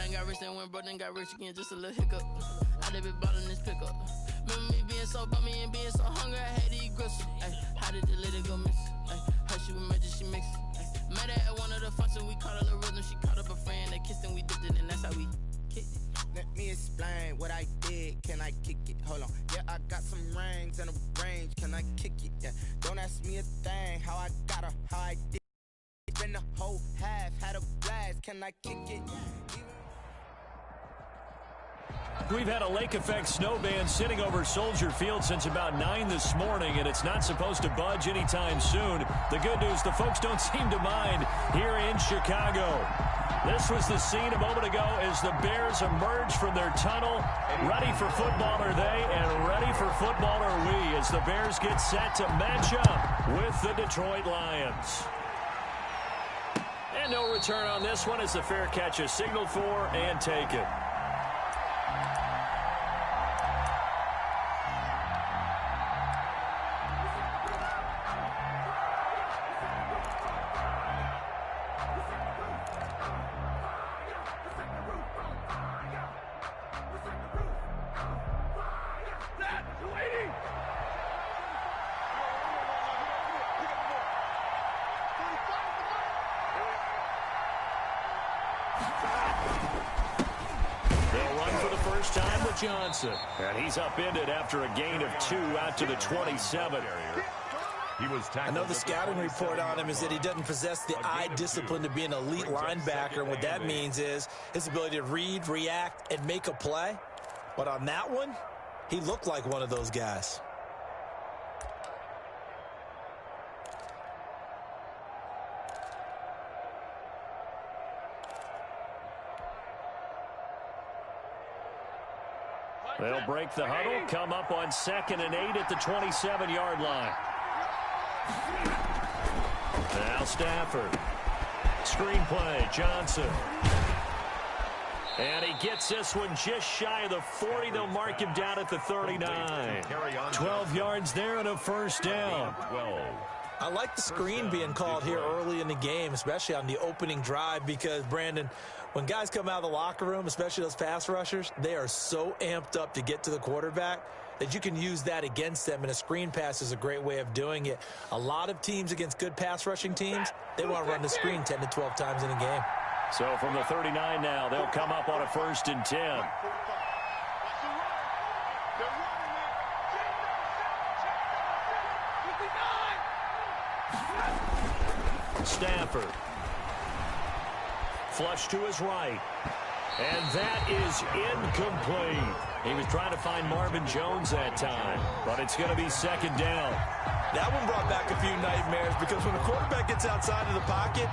done got rich and went broke, then got rich again, just a little hiccup. I live it bottom this pickup. Remember me being so bummy and being so hungry, I had to eat gristle. How did the lady go miss? How she was magic, she mixed. Met her at one of the functions, we caught a little rhythm. She caught up a friend, they kissed and we dipped it, and that's how we kicked it. Let me explain what I did. Can I kick it? Hold on. Yeah, I got some rings and a range. Can I kick it? Yeah. Don't ask me a thing. How I got her, how I did. Been the whole half, had a blast. Can I kick it? We've had a lake effect snow band sitting over Soldier Field since about 9 this morning, and it's not supposed to budge anytime soon. The good news, the folks don't seem to mind here in Chicago. This was the scene a moment ago as the Bears emerge from their tunnel. Ready for football are they, and ready for football are we as the Bears get set to match up with the Detroit Lions. And no return on this one as the fair catch is signaled for and taken. Johnson. And he's upended after a gain of 2 out to the 27. I know the scouting report on him is that he doesn't possess the eye discipline to be an elite linebacker. And what that means is his ability to read, react, and make a play. But on that one, he looked like one of those guys. They'll break the huddle, come up on 2nd and 8 at the 27-yard line. Now Stafford. Screen play, Johnson. And he gets this one just shy of the 40. They'll mark him down at the 39. 12 yards there and a first down. I like the screen being called here early in the game, especially on the opening drive, because, Brandon, when guys come out of the locker room, especially those pass rushers, they are so amped up to get to the quarterback that you can use that against them, and a screen pass is a great way of doing it. A lot of teams against good pass rushing teams, they want to run the screen 10 to 12 times in a game. So from the 39 now, they'll come up on a 1st and 10. Stafford. Flush to his right. And that is incomplete. He was trying to find Marvin Jones that time, but it's going to be 2nd down. That one brought back a few nightmares, because when a quarterback gets outside of the pocket,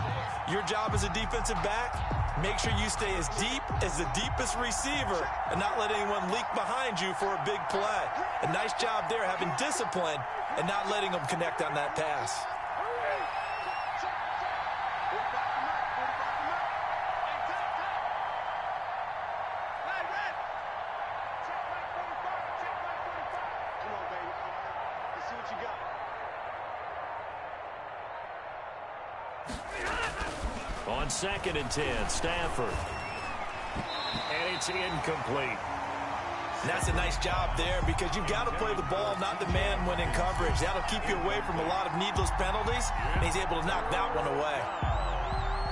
your job as a defensive back, make sure you stay as deep as the deepest receiver and not let anyone leak behind you for a big play. A nice job there, having discipline and not letting them connect on that pass. On 2nd and 10, Stafford. And it's incomplete. And that's a nice job there, because you've got to play the ball, not the man when in coverage. That'll keep you away from a lot of needless penalties, and he's able to knock that one away.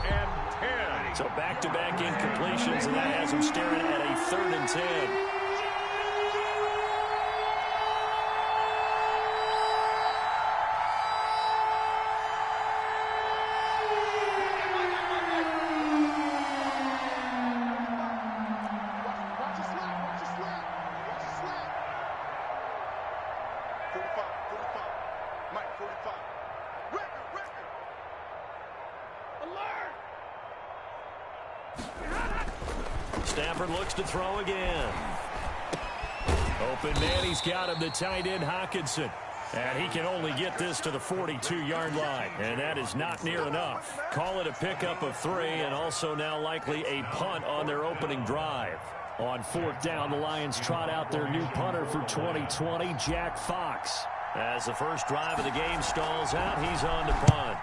And 10. So back-to-back incompletions, and that has him staring at a 3rd and 10. Stafford looks to throw again. Open man, he's got him, the tight end Hockenson. And he can only get this to the 42-yard line. And that is not near enough. Call it a pickup of 3, and also now likely a punt on their opening drive. On 4th down, the Lions trot out their new punter for 2020, Jack Fox. As the first drive of the game stalls out, he's on to punt.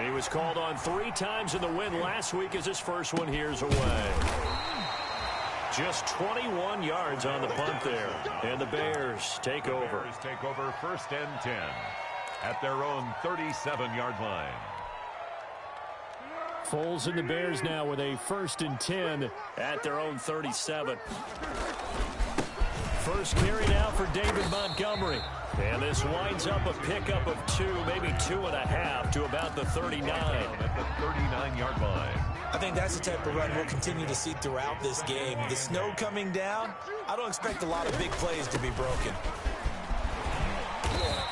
He was called on 3 times in the win last week, as his first one here's away. Just 21 yards on the punt there. And the Bears take over. Bears take over 1st and 10 at their own 37-yard line. Foles and the Bears now with a 1st and 10 at their own 37. First carry now for David Montgomery. And this winds up a pickup of 2, maybe 2.5 to about the 39. At the 39-yard line. I think that's the type of run we'll continue to see throughout this game. The snow coming down, I don't expect a lot of big plays to be broken.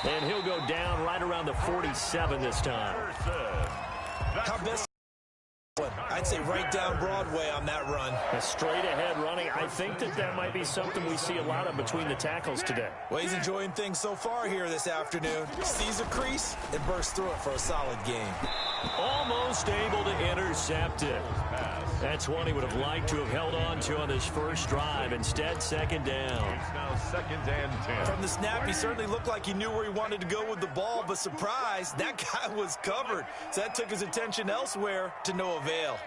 And he'll go down right around the 47 this time. How best? I'd say right down Broadway on that run. A straight-ahead running. I think that might be something we see a lot of between the tackles today. Well, he's enjoying things so far here this afternoon. Sees a crease and bursts through it for a solid game. Almost able to intercept it. That's one he would have liked to have held on to on this first drive. Instead, 2nd down. It's now 2nd and 10. From the snap, he certainly looked like he knew where he wanted to go with the ball, but surprise, that guy was covered. So that took his attention elsewhere to no avail.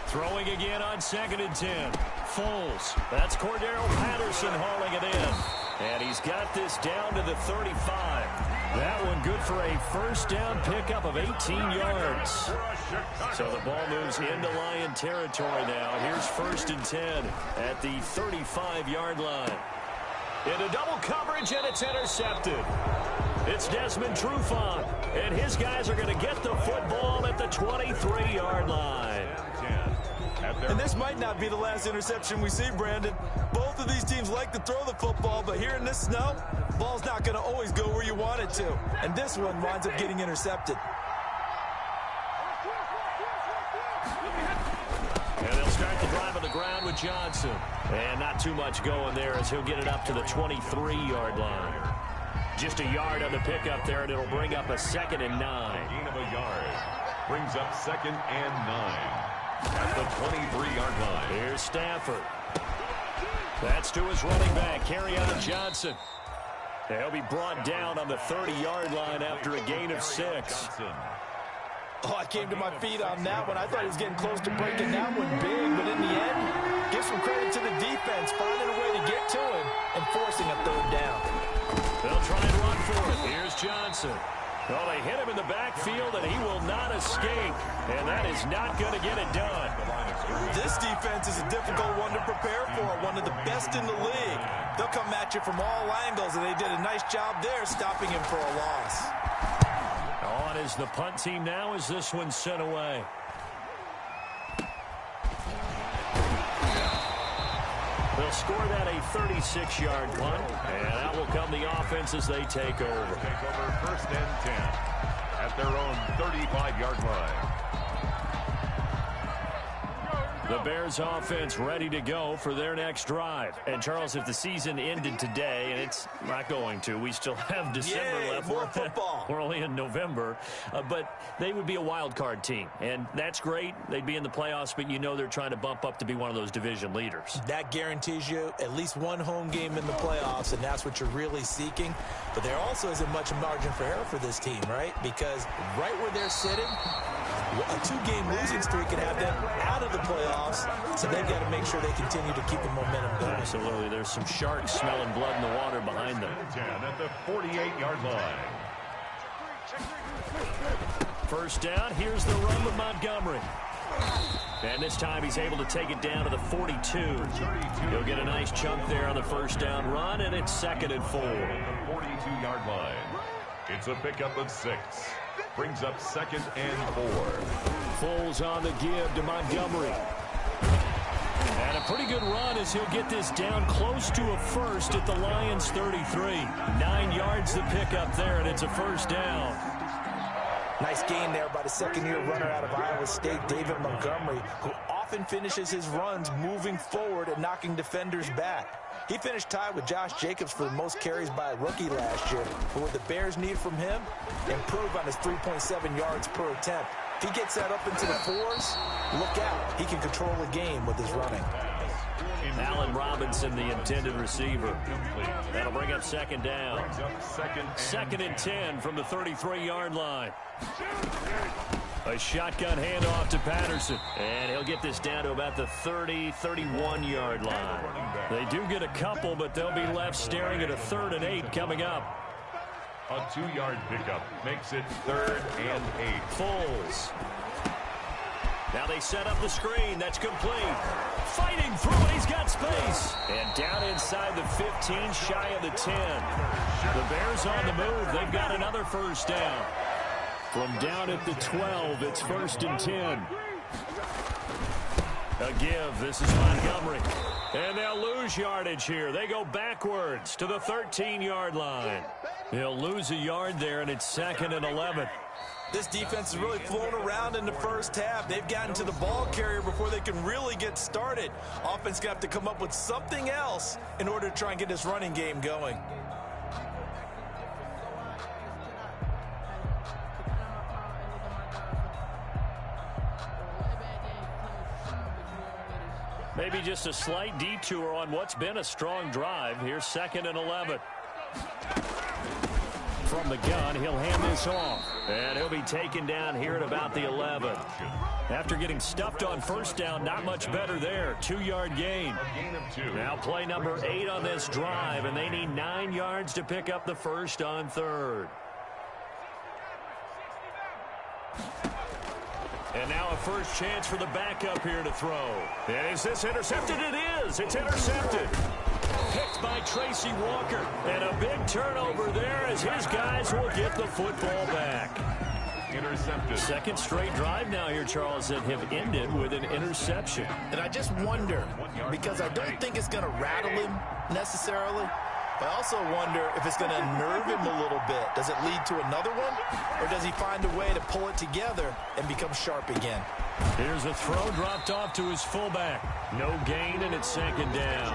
Throwing again on 2nd and 10. Foles. That's Cordero Patterson hauling it in. And he's got this down to the 35. That one good for a 1st down pickup of 18 yards. So the ball moves into Lion territory now. Here's 1st and 10 at the 35-yard line. Into double coverage, and it's intercepted. It's Desmond Trufant, and his guys are going to get the football at the 23-yard line. And this might not be the last interception we see, Brandon. Both of these teams like to throw the football, but here in this snow, ball's not going to always go where you want it to. And this one winds up getting intercepted. And they'll start the drive on the ground with Johnson. And not too much going there as he'll get it up to the 23-yard line. Just a yard on the pickup there, and it'll bring up a 2nd and 9. Gain of a yard. Brings up 2nd and 9. At the 23-yard line. Here's Stafford. That's to his running back, Kerryon Johnson. He'll be brought down on the 30-yard line after a gain of 6. Oh, I came to my feet on that one. I thought he was getting close to breaking that one big, but in the end, give some credit to the defense, finding a way to get to him and forcing a 3rd down. They'll try and run for it. Here's Johnson. Well, they hit him in the backfield, and he will not escape. And that is not going to get it done. This defense is a difficult one to prepare for, one of the best in the league. They'll come at you from all angles, and they did a nice job there stopping him for a loss. On is the punt team now as this one's sent away. They'll score that a 36-yard punt, and out will come the offense as they take over. Take over 1st and 10 at their own 35-yard line. The Bears offense ready to go for their next drive. And, Charles, if the season ended today, and it's not going to, we still have December left. More football. We're only in November. But they would be a wild card team. And that's great. They'd be in the playoffs, but you know they're trying to bump up to be one of those division leaders. That guarantees you at least one home game in the playoffs, and that's what you're really seeking. But there also isn't much margin for error for this team, right? Because right where they're sitting, a 2-game losing streak could have them out of the playoffs, so they've got to make sure they continue to keep the momentum going. Absolutely. There's some sharks smelling blood in the water behind them. 10 at the 48-yard line. 1st down. Here's the run with Montgomery. And this time he's able to take it down to the 42. He'll get a nice chunk there on the 1st down run, and it's 2nd and 4. The 42-yard line. It's a pickup of 6. Brings up 2nd and 4. Foles on the give to Montgomery. And a pretty good run as he'll get this down close to a 1st at the Lions 33. 9 yards to pick up there, and it's a 1st down. Nice gain there by the 2nd-year runner out of Iowa State, David Montgomery, who often finishes his runs moving forward and knocking defenders back. He finished tied with Josh Jacobs for the most carries by a rookie last year. But what the Bears need from him, improve on his 3.7 yards per attempt. If he gets that up into the 4s, look out. He can control the game with his running. Allen Robinson, the intended receiver. That'll bring up second down. Second and 10 from the 33-yard line. A shotgun handoff to Patterson. And he'll get this down to about the 31-yard line. They do get a couple, but they'll be left staring at a 3rd and 8 coming up. A 2-yard pickup makes it 3rd and 8. Foles. Now they set up the screen. That's complete. Fighting through it. He's got space. And down inside the 15, shy of the 10. The Bears on the move. They've got another first down. From down at the 12, it's 1st and 10. A give. This is Montgomery. And they'll lose yardage here. They go backwards to the 13-yard line. They'll lose a yard there, and it's 2nd and 11. This defense is really flown around in the first half. They've gotten to the ball carrier before they can really get started. Offense got to come up with something else in order to try and get this running game going. Maybe just a slight detour on what's been a strong drive. Here's 2nd and 11. From the gun, he'll hand this off. And he'll be taken down here at about the 11. After getting stuffed on first down, not much better there. 2-yard gain. Now play number 8 on this drive, and they need 9 yards to pick up the first on 3rd. And now a first chance for the backup here to throw. And is this intercepted? It is. It's intercepted. Picked by Tracy Walker. And a big turnover there as his guys will get the football back. Intercepted. Second straight drive now here, Charles, that have ended with an interception. And I just wonder, because I don't think it's going to rattle him necessarily, I also wonder if it's going to unnerve him a little bit. Does it lead to another one? Or does he find a way to pull it together and become sharp again? Here's a throw dropped off to his fullback. No gain, and it's 2nd down.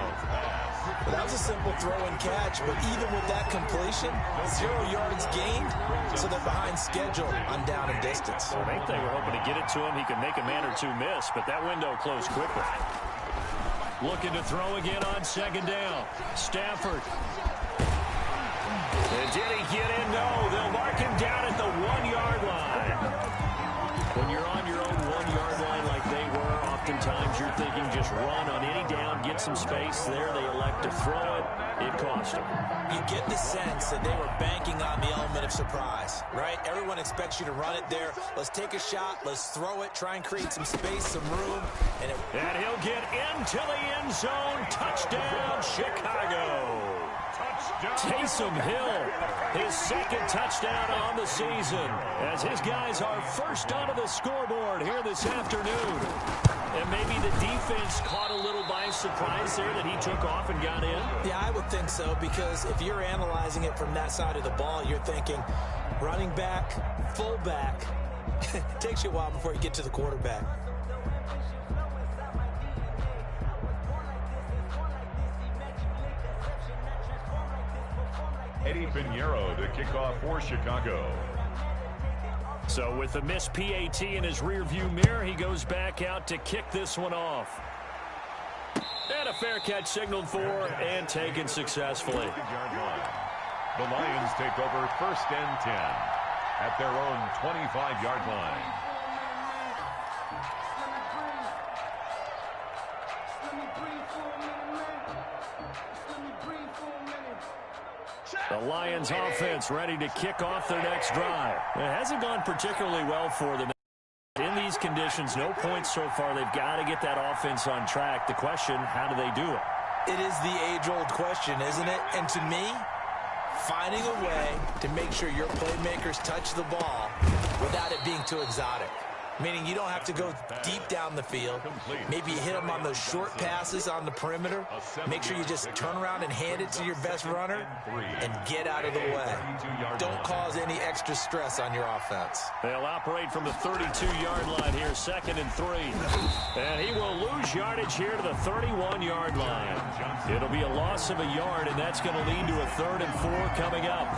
Well, that was a simple throw and catch, but even with that completion, 0 yards gained, so they're behind schedule on down and distance. I think they were hoping to get it to him. He could make a man or two miss, but that window closed quickly. Looking to throw again on 2nd down. Stafford. And did he get in? No. They'll mark him down at the 1-yard line. When you're on your own 1-yard line like they were, oftentimes you're thinking just run on any down, get some space there. They elect to throw it. It cost them. You get the sense that they were banking on the element of surprise, right? Everyone expects you to run it there. Let's take a shot. Let's throw it. Try and create some space, some room. And he'll get into the end zone. Touchdown, Chicago. Taysom Hill, his 2nd touchdown on the season, as his guys are first onto the scoreboard here this afternoon. And maybe the defense caught a little by surprise there that he took off and got in? Yeah, I would think so, because if you're analyzing it from that side of the ball, you're thinking running back, fullback. It takes you a while before you get to the quarterback. Eddie Pinheiro to kick off for Chicago. So with the missed PAT in his rearview mirror, he goes back out to kick this one off. And a fair catch signaled for and taken successfully. The Lions take over 1st and 10 at their own 25-yard line. The Lions offense ready to kick off their next drive. It hasn't gone particularly well for them. In these conditions, no points so far. They've got to get that offense on track. The question, how do they do it? It is the age-old question, isn't it? And to me, finding a way to make sure your playmakers touch the ball without it being too exotic. Meaning you don't have to go deep down the field. Maybe you hit them on those short passes on the perimeter. Make sure you just turn around and hand it to your best runner and get out of the way. Don't cause any extra stress on your offense. They'll operate from the 32-yard line here, 2nd and 3. And he will lose yardage here to the 31-yard line. It'll be a loss of a yard, and that's going to lead to a 3rd and 4 coming up.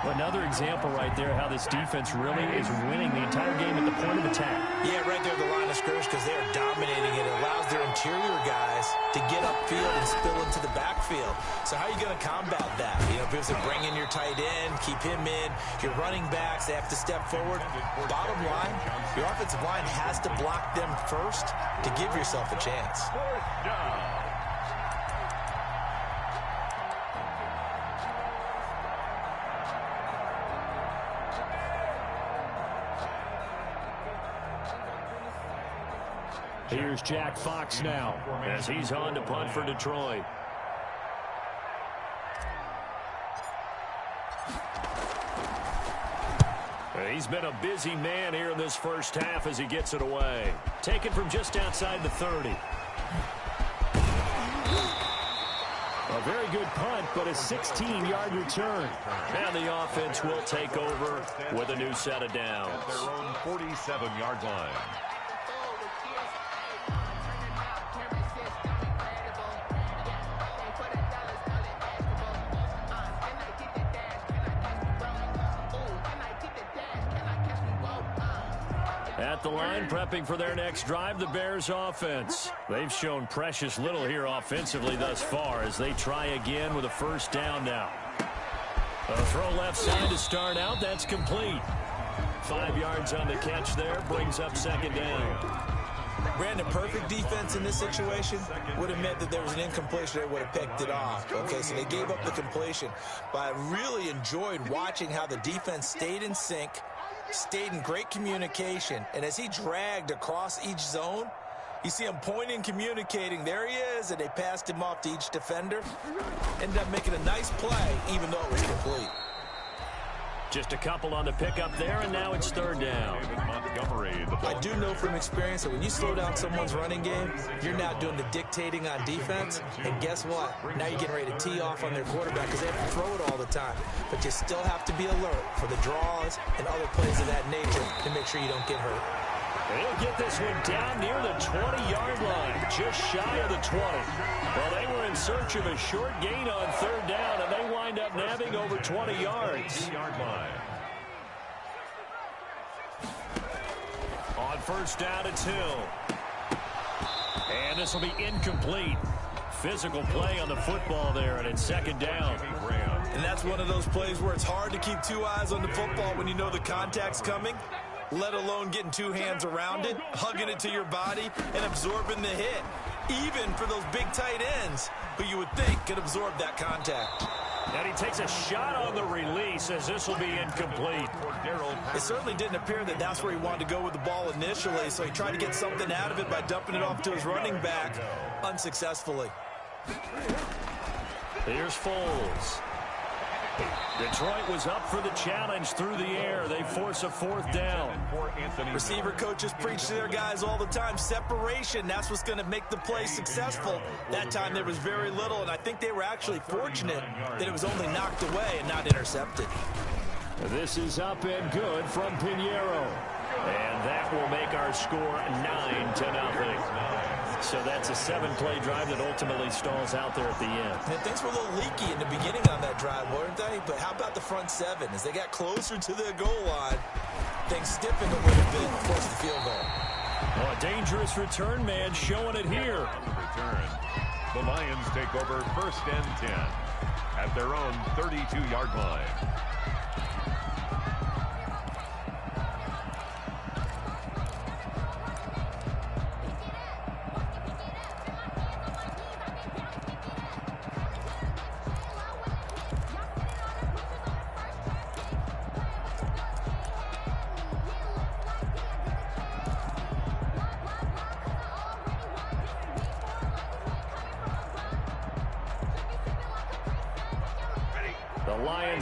Another example right there how this defense really is winning the entire game at the point of attack. Yeah, right there at the line of scrimmage because they are dominating it. It allows their interior guys to get upfield and spill into the backfield. So how are you going to combat that? You know, because they bring in your tight end, keep him in, your running backs, they have to step forward. Bottom line, your offensive line has to block them first to give yourself a chance. Here's Jack Fox now as he's on to punt for Detroit. He's been a busy man here in this first half as he gets it away. Taken from just outside the 30. A very good punt, but a 16-yard return. And the offense will take over with a new set of downs. At their own 47-yard line. At the line, prepping for their next drive, the Bears offense. They've shown precious little here offensively thus far as they try again with a first down now. A throw left side to start out. That's complete. 5 yards on the catch there. Brings up second down. Brandon, perfect defense in this situation would have meant that there was an incompletion. They would have picked it off. Okay, so they gave up the completion. But I really enjoyed watching how the defense stayed in sync, stayed in great communication, and as he dragged across each zone, you see him pointing, communicating. There he is, and they passed him off to each defender. Ended up making a nice play, even though it was complete. Just a couple on the pickup there, and now it's third down. I do know from experience that when you slow down someone's running game, you're now doing the dictating on defense, and guess what? Now you're getting ready to tee off on their quarterback because they have to throw it all the time. But you still have to be alert for the draws and other plays of that nature to make sure you don't get hurt. They'll get this one down near the 20-yard line, just shy of the 20. Well, they were in search of a short gain on third down, and they wind up nabbing over 20 yards. On first down, it's Hill. And this will be incomplete. Physical play on the football there, and it's second down. And that's one of those plays where it's hard to keep two eyes on the football when you know the contact's coming, let alone getting two hands around it, hugging it to your body, and absorbing the hit. Even for those big tight ends who you would think could absorb that contact. And he takes a shot on the release as this will be incomplete. It certainly didn't appear that that's where he wanted to go with the ball initially, so he tried to get something out of it by dumping it off to his running back unsuccessfully. Here's Foles. Detroit was up for the challenge through the air. They force a fourth down. Receiver coaches preach to their guys all the time. Separation, that's what's going to make the play successful. That time there was very little, and I think they were actually fortunate that it was only knocked away and not intercepted. This is up and good from Pinheiro. And that will make our score 9-0. So that's a 7-play drive that ultimately stalls out there at the end. And things were a little leaky in the beginning on that drive, weren't they? But how about the front seven? As they got closer to the goal line, things stiffened a little bit and forced the field goal. Well, a dangerous return man showing it here. The Lions take over first and 10 at their own 32-yard line.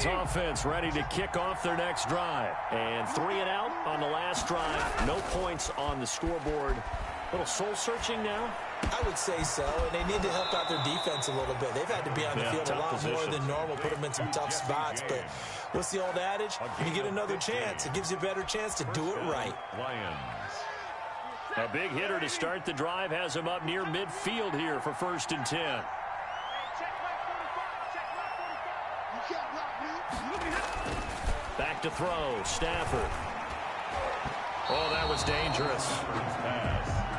Offense ready to kick off their next drive. And 3 and out on the last drive. No points on the scoreboard. A little soul-searching now? I would say so, and they need to help out their defense a little bit. They've had to be on the field a lot more than normal, put them in some tough spots. But what's the old adage? When you get another chance, it gives you a better chance to do it right. Lions. A big hitter to start the drive has him up near midfield here for first and 10. to throw. Stafford. Oh, that was dangerous.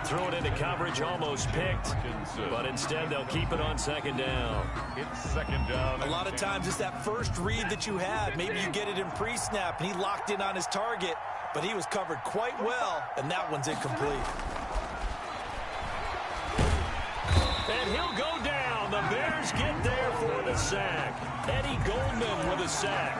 Threw it into coverage, almost picked, but instead they'll keep it on second down. It's second down. A lot of times it's that first read that you had. Maybe you get it in pre-snap, and he locked in on his target, but he was covered quite well, and that one's incomplete. And he'll go down. The Bears get there for the sack. Eddie Goldman with a sack.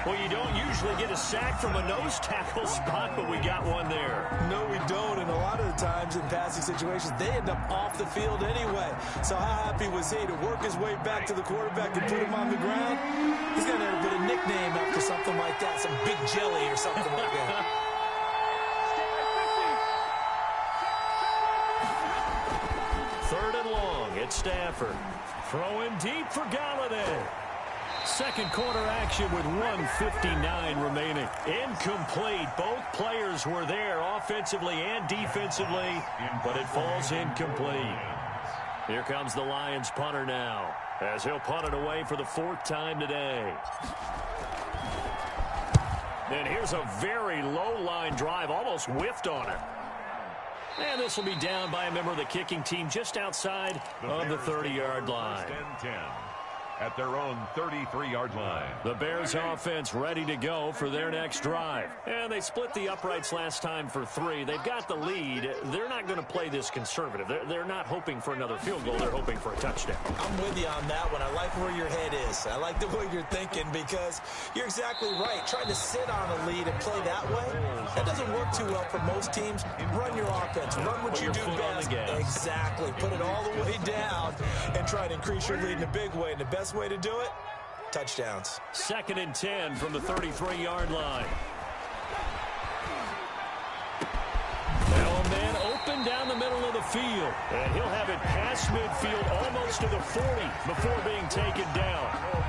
Well, you don't usually get a sack from a nose tackle spot, but we got one there. No, we don't, and a lot of the times in passing situations, they end up off the field anyway. So how happy was he to work his way back to the quarterback and put him on the ground? He's going to have to put a nickname after something like that, some Big Jelly or something like that. Third and long, it's Stafford. Throwing deep for Galladay. Second quarter action with 1:59 remaining. Incomplete. Both players were there offensively and defensively, but it falls incomplete. Here comes the Lions punter now, as he'll punt it away for the fourth time today. And here's a very low line drive, almost whiffed on it. And this will be down by a member of the kicking team just outside of the 30-yard line. At their own 33-yard line. The Bears offense ready to go for their next drive. And they split the uprights last time for 3. They've got the lead. They're not going to play this conservative. They're not hoping for another field goal. They're hoping for a touchdown. I'm with you on that one. I like where your head is. I like the way you're thinking because you're exactly right. Trying to sit on a lead and play that way, that doesn't work too well for most teams. Run your offense. Run what you do best. Exactly. Put it all the way down and try to increase your lead in a big way. And the best way to do it, touchdowns. Second and 10 from the 33-yard line. Now a man open down the middle of the field. And he'll have it past midfield almost to the 40 before being taken down.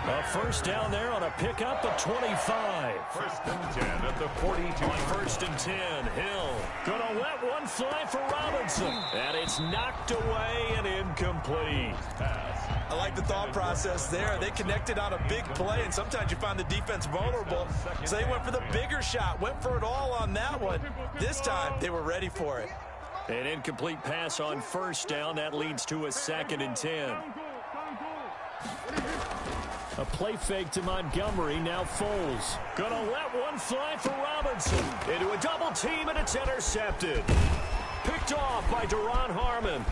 A first down there on a pickup of 25. First and 10 at the 42. On first and 10, Hill gonna let one fly for Robinson. And it's knocked away and incomplete. I like the thought process there. They connected on a big play, and sometimes you find the defense vulnerable. So they went for the bigger shot, went for it all on that one. This time, they were ready for it. An incomplete pass on first down. That leads to a second and 10. A play fake to Montgomery. Now Foles. Gonna let one fly for Robinson. Into a double team, and it's intercepted. Picked off by Duron Harmon.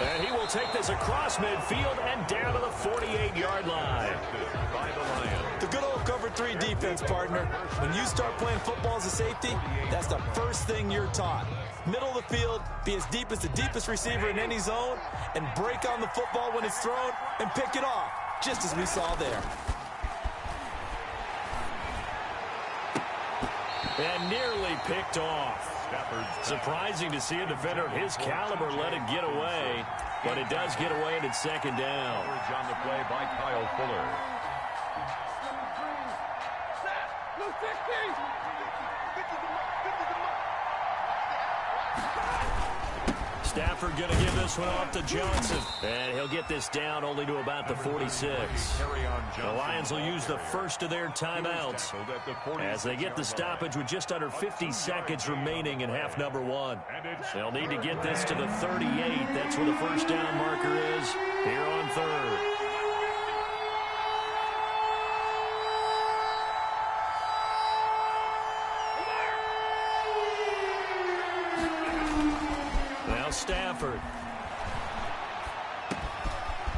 And he will take this across midfield and down to the 48-yard line. The good old cover 3 defense, partner. When you start playing football as a safety, that's the first thing you're taught. Middle of the field, be as deep as the deepest receiver in any zone, and break on the football when it's thrown and pick it off, just as we saw there. And nearly picked off. Surprising to see a defender of his caliber let it get away, but it does get away and it's second down. On the play by Kyle Fuller. Stafford going to give this one off to Johnson. And he'll get this down only to about the 46. The Lions will use the first of their timeouts as they get the stoppage with just under 50 seconds remaining in half number 1. They'll need to get this to the 38. That's where the first down marker is here on third. Stafford.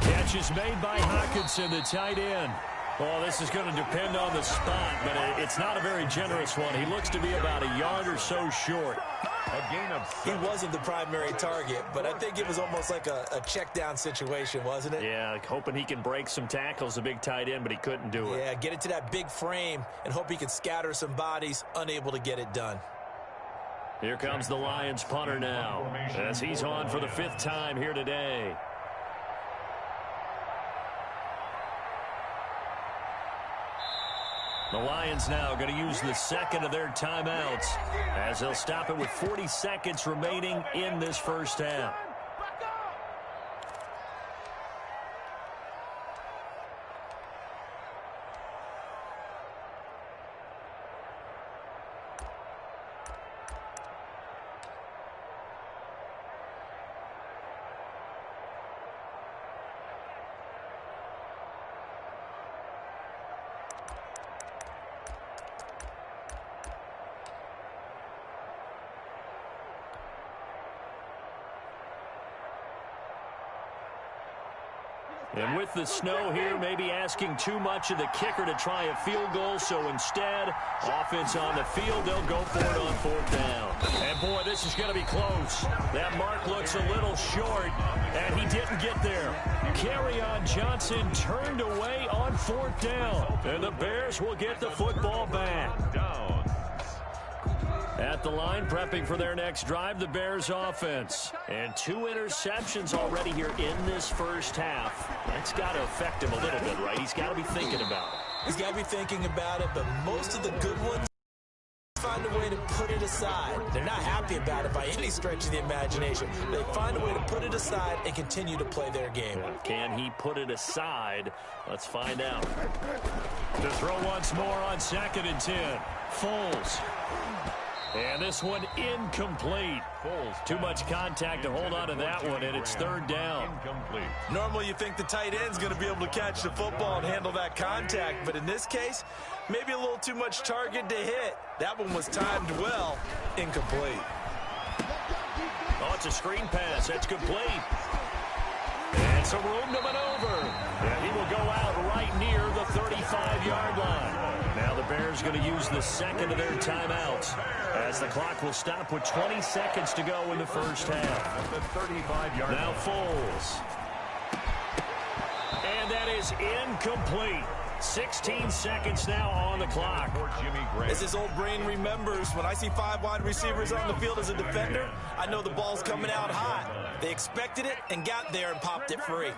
Catch is made by Hockenson, the tight end. Oh, this is going to depend on the spot, but it's not a very generous one. He looks to be about a yard or so short. A gain of 7. He wasn't the primary target, but I think it was almost like a check down situation, wasn't it? Yeah, hoping he can break some tackles, a big tight end, but he couldn't do it. Yeah, get it to that big frame and hope he can scatter some bodies, unable to get it done. Here comes the Lions punter now, as he's on for the 5th time here today. The Lions now going to use the second of their timeouts, as they'll stop it with 40 seconds remaining in this first half. And with the snow here, maybe asking too much of the kicker to try a field goal. So instead, offense on the field, they'll go for it on 4th down. And boy, this is going to be close. That mark looks a little short, and he didn't get there. Kerryon Johnson turned away on 4th down. And the Bears will get the football back. At the line, prepping for their next drive, the Bears offense. And 2 interceptions already here in this first half. That's got to affect him a little bit, right? He's got to be thinking about it. He's got to be thinking about it, but most of the good ones find a way to put it aside. They're not happy about it by any stretch of the imagination. They find a way to put it aside and continue to play their game. Can he put it aside? Let's find out. To throw once more on 2nd and 10. Foles. And this one incomplete. Too much contact to hold on to that one, and it's 3rd down. Normally you think the tight end's going to be able to catch the football and handle that contact, but in this case, maybe a little too much target to hit. That one was timed well. Incomplete. Oh, it's a screen pass. That's complete. And some room to maneuver. And he will go out right near the 35-yard line. Now the Bears going to use the second of their timeouts as the clock will stop with 20 seconds to go in the first half. At the 35-yard line. Now Foles. And that is incomplete. 16 seconds now on the clock. As his old brain remembers, when I see 5 wide receivers on the field as a defender, I know the ball's coming out hot. They expected it and got there and popped it free.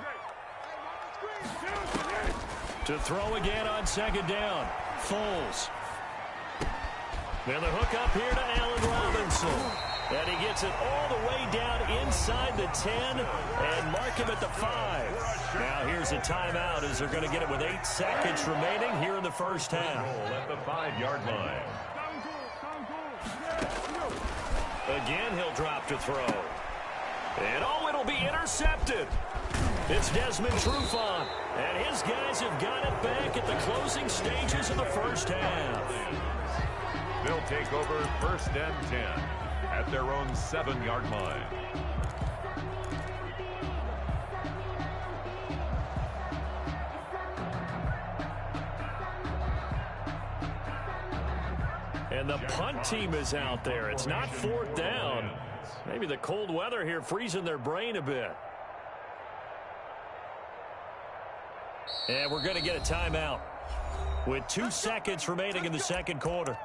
To throw again on 2nd down. Foles. Then the hook up here to Allen Robinson. And he gets it all the way down inside the 10 and mark him at the 5. Now here's a timeout as they're going to get it with 8 seconds remaining here in the first half. At the 5-yard line. Again, he'll drop to throw. And oh, it'll be intercepted. It's Desmond Trufant, and his guys have got it back at the closing stages of the first half. They'll take over 1st and 10 at their own 7-yard line. And the punt team is out there. It's not 4th down. Maybe the cold weather here freezing their brain a bit. And we're going to get a timeout with 2 seconds remaining in the second quarter.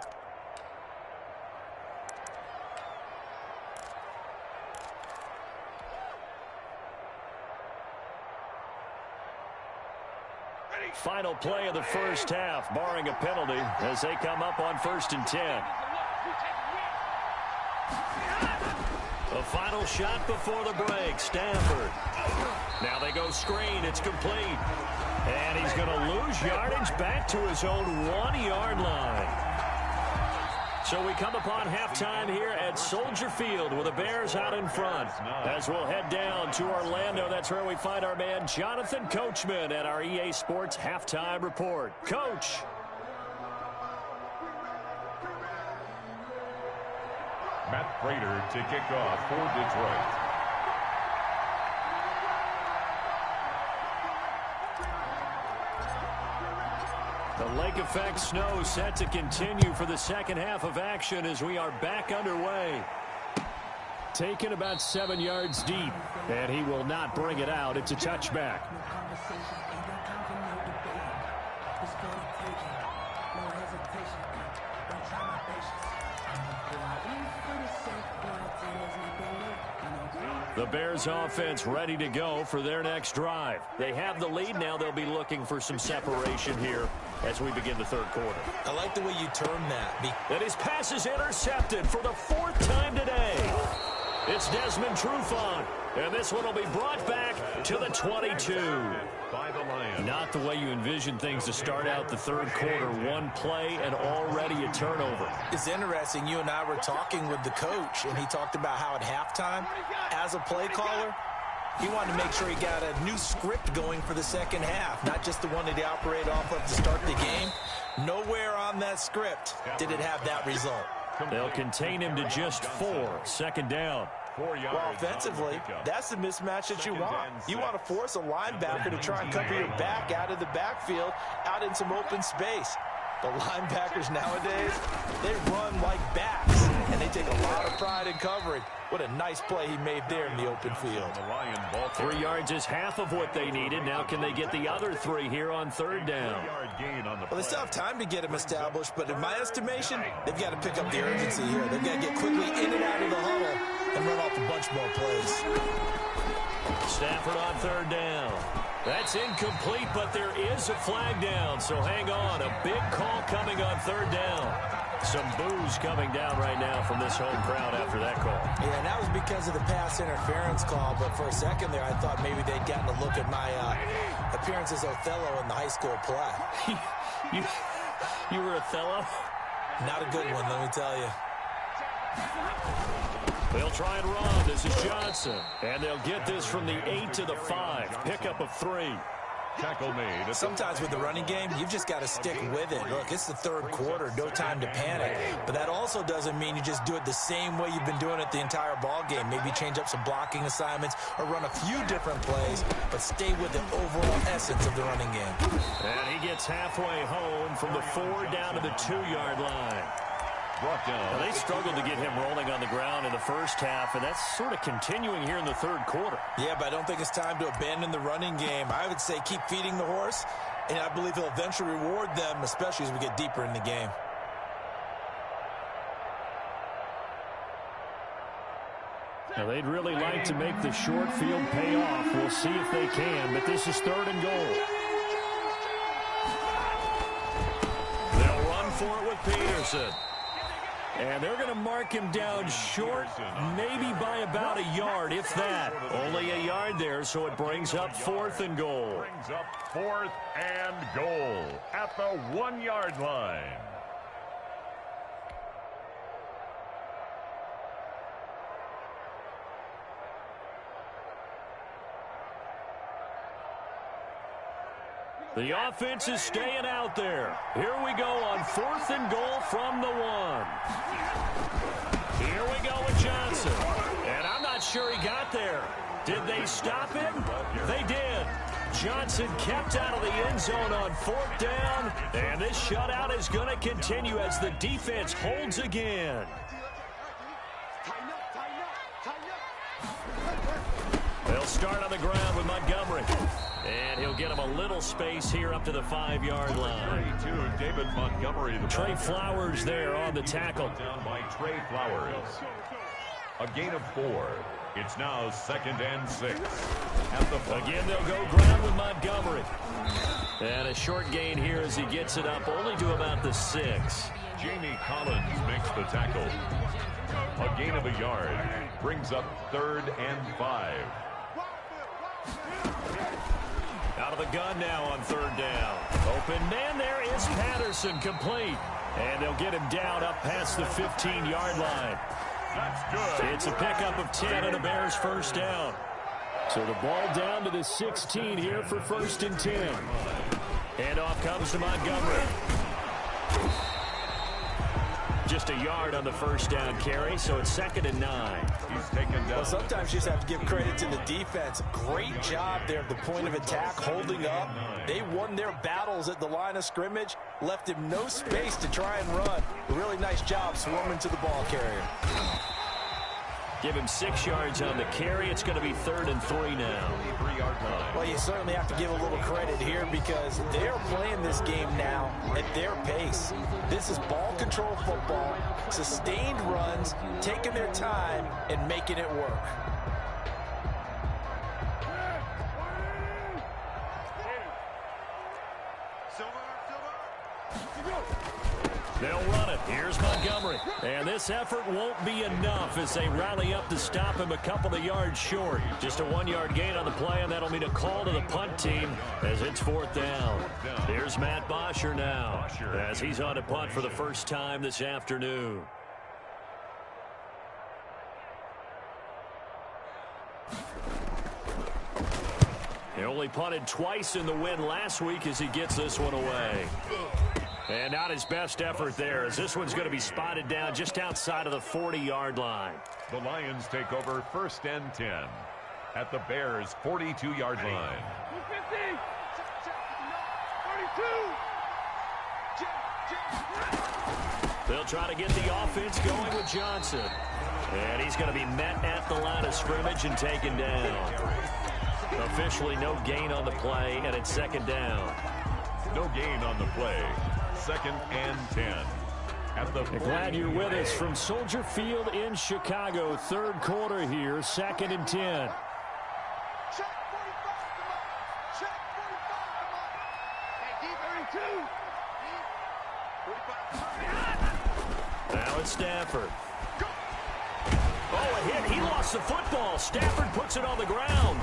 Final play of the first half, barring a penalty, as they come up on 1st and 10. A final shot before the break. Stafford. Now they go screen. It's complete. And he's going to lose yardage back to his own 1-yard line. So we come upon halftime here at Soldier Field with the Bears out in front. As we'll head down to Orlando, that's where we find our man Jonathan Coachman at our EA Sports Halftime Report. Coach. Matt Prater to kick off for Detroit. The lake effect snow set to continue for the second half of action as we are back underway. Taken about 7 yards deep, and he will not bring it out. It's a touchback. The Bears offense ready to go for their next drive. They have the lead. Now they'll be looking for some separation here as we begin the third quarter. I like the way you term that. And his pass is intercepted for the 4th time today. It's Desmond Trufant, and this one will be brought back to the 22. By the Lions. Not the way you envision things to start out the third quarter. One play and already a turnover. It's interesting. You and I were talking with the coach, and he talked about how at halftime, as a play caller, he wanted to make sure he got a new script going for the second half, not just the one that he operated off of to start the game. Nowhere on that script did it have that result. They'll contain him to just 4. 2nd down. Well, offensively, that's the mismatch that you want. You want to force a linebacker to try and cover your back out of the backfield, out in some open space. The linebackers nowadays, they run like backs, and they take a lot of pride in covering. What a nice play he made there in the open field. 3 yards is half of what they needed. Now can they get the other 3 here on third down? Well, they still have time to get him established, but in my estimation, they've got to pick up the urgency here. They've got to get quickly in and out of the huddle and run off a bunch more plays. Stafford on third down. That's incomplete, but there is a flag down, so hang on. A big call coming on third down. Some boos coming down right now from this home crowd after that call. Yeah, and that was because of the pass interference call, but for a second there I thought maybe they'd gotten a look at my appearance as Othello in the high school play. You were Othello? Not a good one, let me tell you. They'll try and run. This is Johnson. And they'll get this from the 8 to the 5. Pickup of 3. Tackle made. Sometimes with the running game, you've just got to stick with it. Look, it's the third quarter, no time to panic. But that also doesn't mean you just do it the same way you've been doing it the entire ball game. Maybe change up some blocking assignments or run a few different plays, but stay with the overall essence of the running game. And he gets halfway home from the 4 down to the 2-yard line. Now, they struggled to get him rolling on the ground in the first half, and that's sort of continuing here in the third quarter. Yeah, but I don't think it's time to abandon the running game. I would say keep feeding the horse, and I believe he'll eventually reward them, especially as we get deeper in the game. Now, they'd really like to make the short field pay off. We'll see if they can, but this is 3rd and goal. They'll run for it with Peterson. And they're going to mark him down short, maybe by about a yard, if that. Only a yard there, so it brings up 4th and goal. Brings up 4th and goal at the 1-yard line. The offense is staying out there. Here we go on 4th and goal from the 1. Here we go with Johnson. And I'm not sure he got there. Did they stop him? They did. Johnson kept out of the end zone on 4th down. And this shutout is going to continue as the defense holds again. They'll start on the ground with Montgomery. And he'll get him a little space here up to the 5-yard line. 32, David Montgomery. Trey Flowers there on the tackle. Down by Trey Flowers. A gain of 4. It's now 2nd and 6. At the 5. Again, they'll go ground with Montgomery. And a short gain here as he gets it up only to about the 6. Jamie Collins makes the tackle. A gain of a yard. Brings up 3rd and 5. Out of the gun now on 3rd down. Open man there is Patterson, complete. And they'll get him down up past the 15-yard line. That's good. It's a pickup of 10 and a Bears first down. So the ball down to the 16 here for 1st and 10. Handoff comes to Montgomery. Just a yard on the first down carry, so it's 2nd and 9. He's taken down. Well, sometimes you just have to give credit to the defense. Great job there at the point of attack, holding up. They won their battles at the line of scrimmage, left him no space to try and run. A really nice job swarming to the ball carrier. Give him 6 yards on the carry. It's going to be 3rd and 3 now. Well, you certainly have to give a little credit here because they're playing this game now at their pace. This is ball control football, sustained runs, taking their time and making it work. They'll run it. Here's Montgomery. And this effort won't be enough as they rally up to stop him a couple of yards short. Just a 1-yard gain on the play, and that'll mean a call to the punt team as it's 4th down. Here's Matt Bosher now as he's on a punt for the first time this afternoon. He only punted twice in the win last week as he gets this one away. And not his best effort there, as this one's going to be spotted down just outside of the 40-yard line. The Lions take over 1st and 10 at the Bears' 42-yard line. 32. They'll try to get the offense going with Johnson. And he's going to be met at the line of scrimmage and taken down. Officially no gain on the play, and it's 2nd down. No gain on the play. 2nd and 10. Glad you're with us from Soldier Field in Chicago. 3rd quarter here, 2nd and 10. Now it's Stafford. Oh, a hit. He lost the football. Stafford puts it on the ground.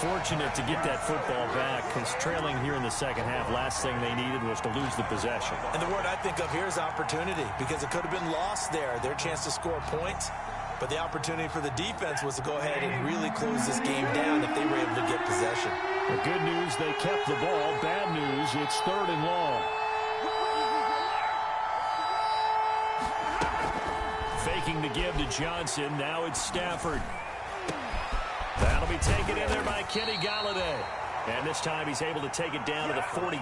Fortunate to get that football back, because trailing here in the 2nd half, last thing they needed was to lose the possession. And the word I think of here is opportunity, because it could have been lost there, their chance to score points. But the opportunity for the defense was to go ahead and really close this game down if they were able to get possession. The good news, they kept the ball. Bad news, it's 3rd and long. Faking the give to Johnson. Now it's Stafford. That'll be taken in there by Kenny Galladay. And this time he's able to take it down to the 42.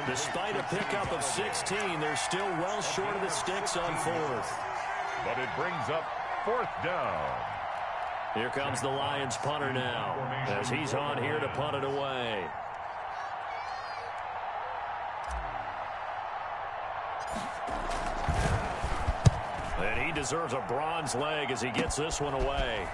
Despite a pickup of 16, they're still well short of the sticks on 4th. But it brings up 4th down. Here comes the Lions punter now, as he's on here to punt it away. And he deserves a bronze leg as he gets this one away.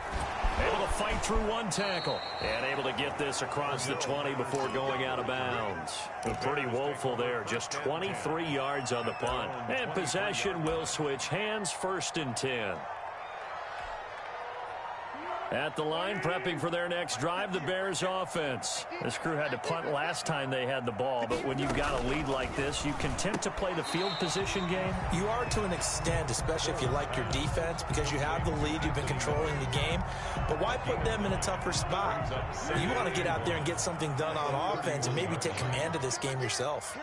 Able to fight through one tackle and able to get this across the 20 before going out of bounds. Pretty woeful there. Just 23 yards on the punt. And possession will switch hands. 1st and 10. At the line, prepping for their next drive, the Bears offense. This crew had to punt last time they had the ball, but when you've got a lead like this, you content to play the field position game? You are to an extent, especially if you like your defense, because you have the lead, you've been controlling the game. But why put them in a tougher spot? You want to get out there and get something done on offense and maybe take command of this game yourself.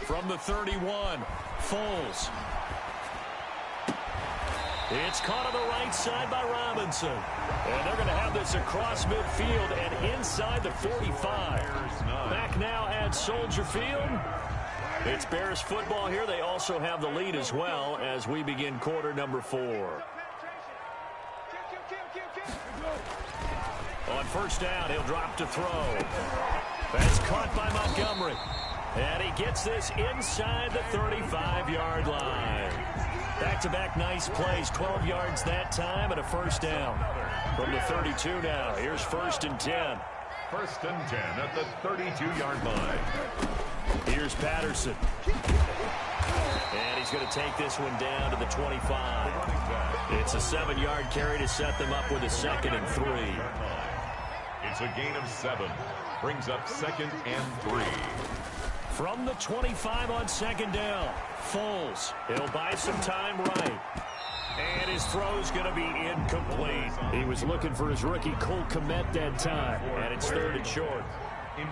From the 31, Foles. It's caught on the right side by Robinson. And they're going to have this across midfield and inside the 45. Back now at Soldier Field. It's Bears football here. They also have the lead as well as we begin quarter number 4. On 1st down, he'll drop to throw. That's caught by Montgomery. And he gets this inside the 35-yard line. Back-to-back nice plays, 12 yards that time and a 1st down. From the 32 now, here's 1st and 10. 1st and 10 at the 32-yard line. Here's Patterson. And he's going to take this one down to the 25. It's a 7-yard carry to set them up with a 2nd and 3. It's a gain of 7. Brings up 2nd and 3. From the 25 on 2nd down, Foles. He'll buy some time right. And his throw's going to be incomplete. He was looking for his rookie Cole Kmet that time, and it's 3rd and short.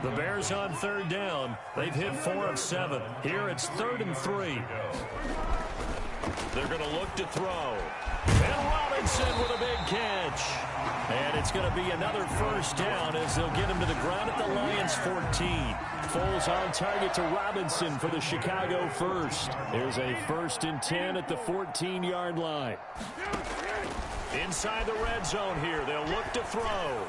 The Bears on 3rd down. They've hit 4 of 7. Here it's 3rd and 3. They're going to look to throw. And Robinson with a big catch. And it's going to be another 1st down as they'll get him to the ground at the Lions 14. Foles on target to Robinson for the Chicago 1st. There's a 1st and 10 at the 14-yard line. Inside the red zone here. They'll look to throw.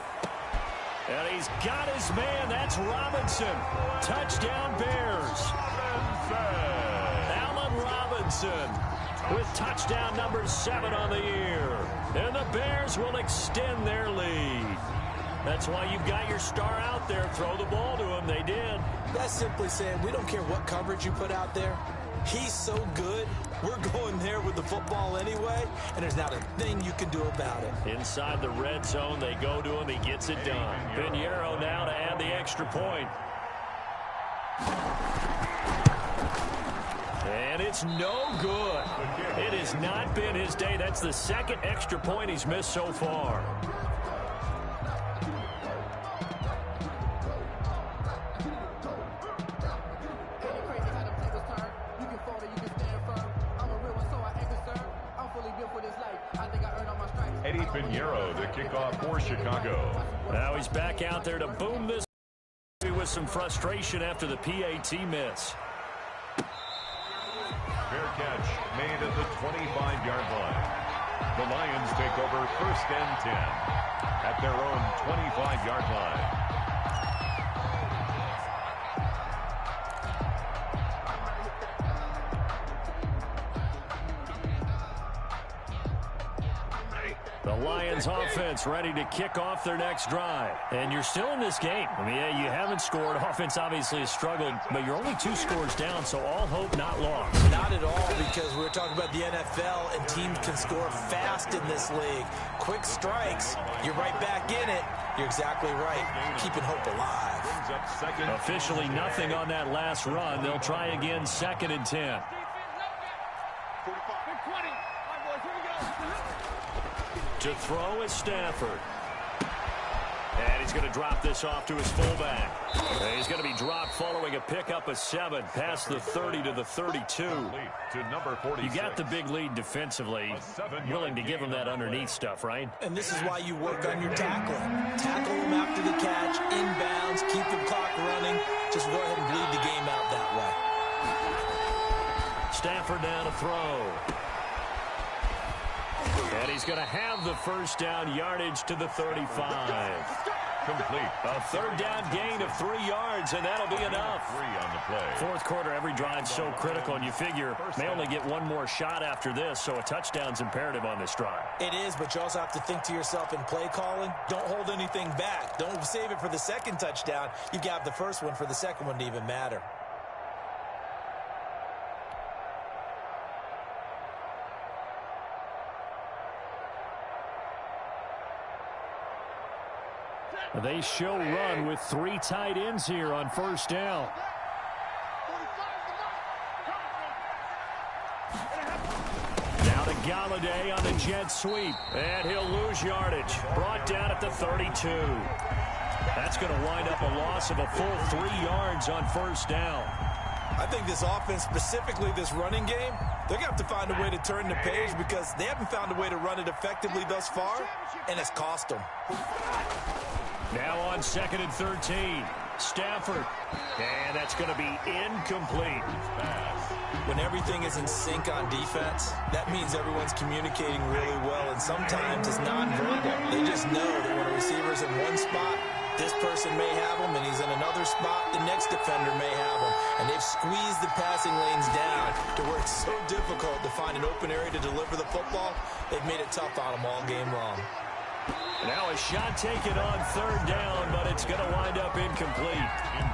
And he's got his man. That's Robinson. Touchdown Bears. Allen Robinson with touchdown number 7 on the year. And the Bears will extend their lead. That's why you've got your star out there. Throw the ball to him. They did. That's simply saying we don't care what coverage you put out there. He's so good, we're going there with the football anyway, and there's not a thing you can do about it. Inside the red zone, they go to him. He gets it done. Pinheiro now to add the extra point. And it's no good. It has not been his day. That's the 2nd extra point he's missed so far. Pinheiro to kick off for Chicago. Now he's back out there to boom this with some frustration after the PAT miss. Fair catch made at the 25-yard line. The Lions take over 1st and 10 at their own 25-yard line. The Lions offense ready to kick off their next drive. And you're still in this game. I mean, yeah, you haven't scored. Offense obviously has struggled, but you're only 2 scores down, so all hope not lost. Not at all, because we're talking about the NFL, and teams can score fast in this league. Quick strikes, you're right back in it. You're exactly right. Keeping hope alive. Officially nothing on that last run. They'll try again 2nd and 10. To throw is Stafford. And he's going to drop this off to his fullback. And he's going to be dropped following a pickup of 7 past the 30 to the 32. To number 46. You got the big lead defensively. Willing to give him that underneath stuff, right? And this is why you work on your tackling. Tackle him after the catch, inbounds, keep the clock running. Just go ahead and bleed the game out that way. Stafford now to throw. And he's going to have the first down, yardage to the 35. Complete. A 3rd down gain of 3 yards, and that'll be enough. 3 on the play. 4th quarter, every drive's so critical, and you figure they only get 1 more shot after this, so a touchdown's imperative on this drive. It is, but you also have to think to yourself in play calling, don't hold anything back. Don't save it for the 2nd touchdown. You've got the 1st one for the 2nd one to even matter. They show run with 3 tight ends here on 1st down. Now to Galladay on the jet sweep. And he'll lose yardage. Brought down at the 32. That's going to wind up a loss of a full 3 yards on 1st down. I think this offense, specifically this running game, they're going to have to find a way to turn the page because they haven't found a way to run it effectively thus far, and it's cost them. Now on 2nd and 13. Stafford. And that's going to be incomplete. When everything is in sync on defense, that means everyone's communicating really well, and sometimes it's nonverbal. They just know that when a receiver's in one spot, this person may have him, and he's in another spot, the next defender may have him. And they've squeezed the passing lanes down to where it's so difficult to find an open area to deliver the football. They've made it tough on them all game long. Now a shot taken on 3rd down, but it's going to wind up incomplete.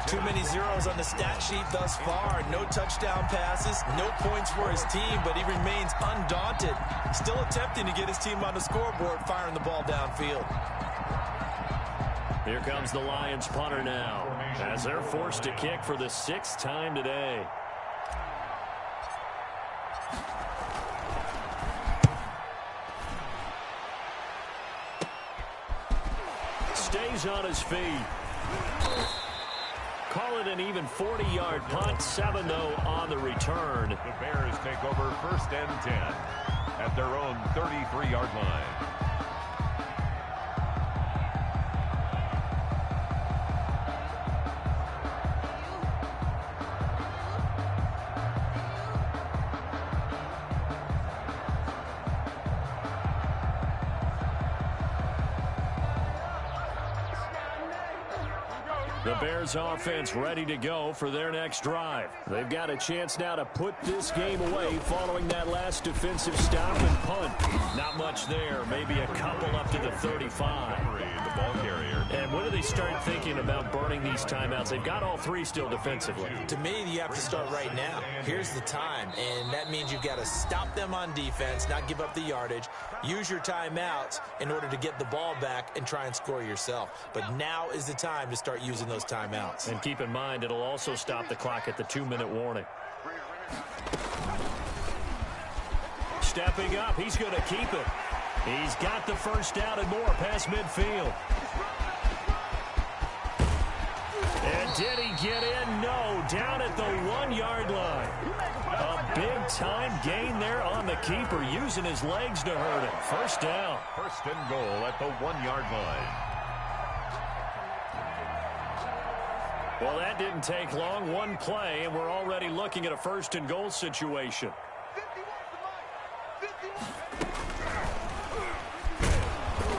Too many zeros on the stat sheet thus far. No touchdown passes, no points for his team, but he remains undaunted. Still attempting to get his team on the scoreboard, firing the ball downfield. Here comes the Lions punter now, as they're forced to kick for the 6th time today. Stays on his feet. Call it an even 40-yard punt. 7, though, on the return. The Bears take over 1st and 10 at their own 33-yard line. The Bears offense ready to go for their next drive. They've got a chance now to put this game away following that last defensive stop and punt. Not much there. Maybe a couple up to the 35. The ball carrier. And when do they start thinking about burning these timeouts? They've got all 3 still defensively. To me, you have to start right now. Here's the time, and that means you've got to stop them on defense, not give up the yardage, use your timeouts in order to get the ball back and try and score yourself. But now is the time to start using those timeouts. And keep in mind, it'll also stop the clock at the 2-minute warning. Stepping up, he's going to keep it. He's got the first down and more past midfield. And did he get in? No, down at the 1-yard line. A big Big-time gain there on the keeper, using his legs to hurt him. First down. First and goal at the 1-yard line. Well, that didn't take long. One play, and we're already looking at a first and goal situation.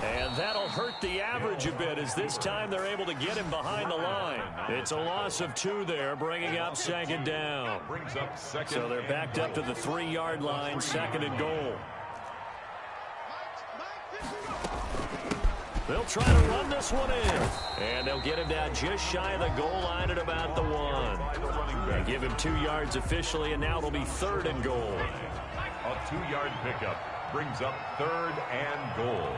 And that'll hurt the average a bit, as this time they're able to get him behind the line. It's a loss of 2 there, bringing up second down. So they're backed up to the 3-yard line, second and goal. They'll try to run this one in. And they'll get him down just shy of the goal line at about the 1. They give him 2 yards officially, and now it'll be third and goal. A 2-yard pickup brings up third and goal.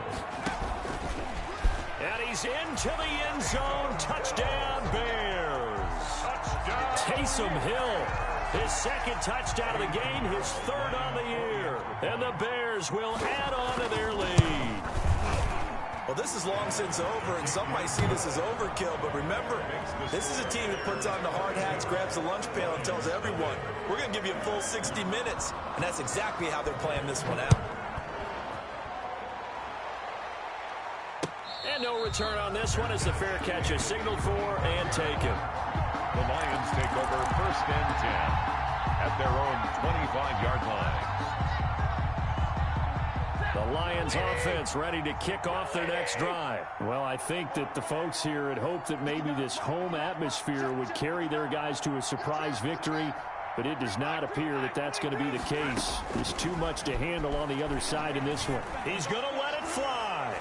And he's into the end zone. Touchdown, Bears. Touchdown. Taysom Hill, his second touchdown of the game, his third on the year. And the Bears will add on to their lead. Well, this is long since over, and some might see this as overkill, but remember, this is a team that puts on the hard hats, grabs the lunch pail, and tells everyone, we're going to give you a full 60 minutes, and that's exactly how they're playing this one out. And no return on this one as the fair catch is signaled for and taken. The Lions take over first and 10 at their own 25-yard line. The Lions offense ready to kick off their next drive. Well, I think that the folks here had hoped that maybe this home atmosphere would carry their guys to a surprise victory, but it does not appear that that's going to be the case. There's too much to handle on the other side in this one. He's going to let it fly.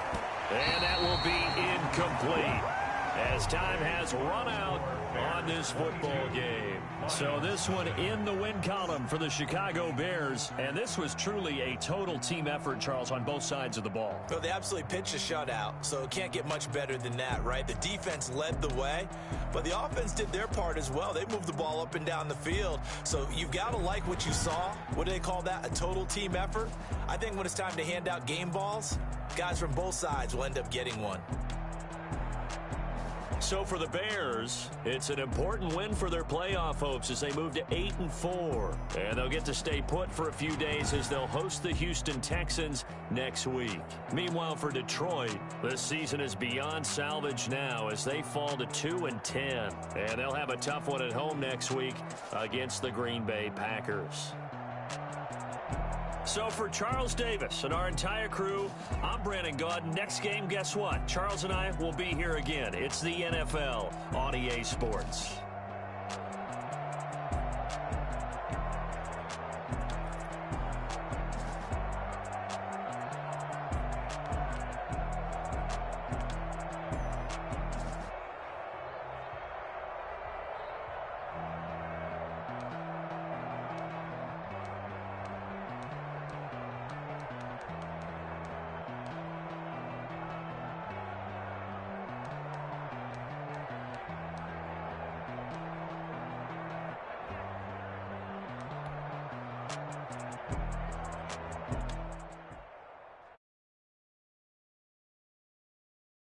And that will be incomplete as time has run out on this football game. So this one in the win column for the Chicago Bears. And this was truly a total team effort, Charles, on both sides of the ball. Well, they absolutely pitched a shutout, so it can't get much better than that, right? The defense led the way, but the offense did their part as well. They moved the ball up and down the field. So you've got to like what you saw. What do they call that? A total team effort? I think when it's time to hand out game balls, guys from both sides will end up getting one. So for the Bears, it's an important win for their playoff hopes as they move to 8-4. And they'll get to stay put for a few days as they'll host the Houston Texans next week. Meanwhile, for Detroit, this season is beyond salvage now as they fall to 2-10. And they'll have a tough one at home next week against the Green Bay Packers. So for Charles Davis and our entire crew, I'm Brandon Gaud. Next game, guess what? Charles and I will be here again. It's the NFL on EA Sports.